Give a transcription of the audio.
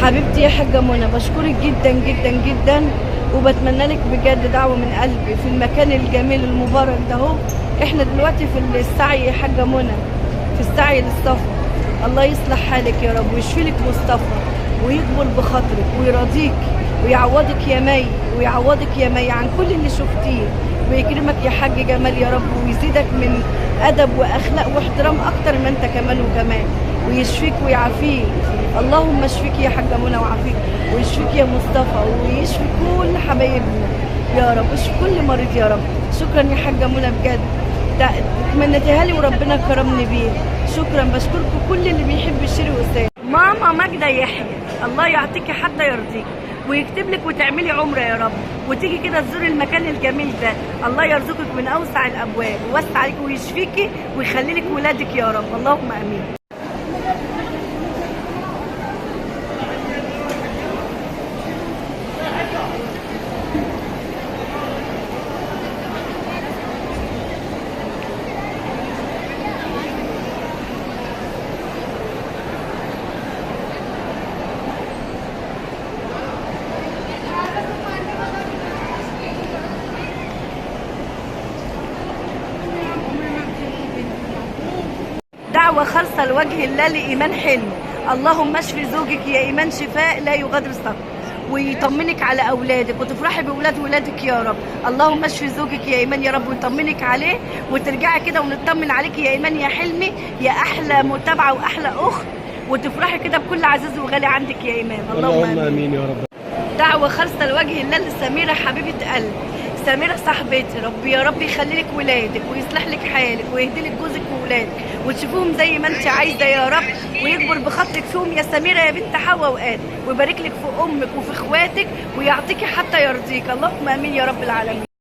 حبيبتي يا حاجة منى، بشكرك جدا جدا جدا، وبتمنى لك بجد دعوة من قلبي في المكان الجميل المبارك ده اهو. احنا دلوقتي في السعي يا حاجة منى، في السعي للصفا. الله يصلح حالك يا رب ويشفي لك مصطفى ويكبر بخاطرك ويرضيك ويعوضك يا مي، ويعوضك يا مي عن كل اللي شفتيه، ويكرمك يا حاج جمال يا رب، ويزيدك من ادب واخلاق واحترام اكتر ما انت كمان وكمان، ويشفيك ويعافيك. اللهم اشفيك يا حاجه منى وعافيك، ويشفيك يا مصطفى، ويشفي كل حبايبنا يا رب، ويشفي كل مريض يا رب. شكرا يا حاجه منى بجد، تمنيتها لي وربنا كرمني بيها. شكرا، بشكركم كل اللي بيحب الشير وسام. ماما ماجده يحيى، الله يعطيكي حتى يرضيك ويكتب لك وتعملي عمره يا رب، وتيجي كده تزوري المكان الجميل ده. الله يرزقك من اوسع الابواب ويوسع عليك ويشفيكي ويخلي لك ولادك يا رب، اللهم امين. دعوة خالصة لوجه الله لإيمان حلمي. اللهم اشفي زوجك يا إيمان شفاء لا يغادر سقما، ويطمنك على أولادك وتفرحي بأولاد ولادك يا رب. اللهم اشفي زوجك يا إيمان يا رب ويطمنك عليه، وترجعي كده ونطمن عليك يا إيمان يا حلمي، يا أحلى متابعة وأحلى أخت، وتفرحي كده بكل عزيز وغالي عندك يا إيمان، اللهم آمين يا رب. دعوة خالصة لوجه الله لسميرة حبيبة قلبي. سميرة صاحبتي، ربي يا رب يخلي لك ولادك ويصلح لك حالك ويهدي لك جوزك وولادك وتشوفوهم زي ما انت عايزه يا رب، ويكبر بخاطرك فيهم يا سميرة يا بنت حواء وآدم، ويبارك لك في امك وفي اخواتك ويعطيكي حتى يرضيك، اللهم امين يا رب العالمين.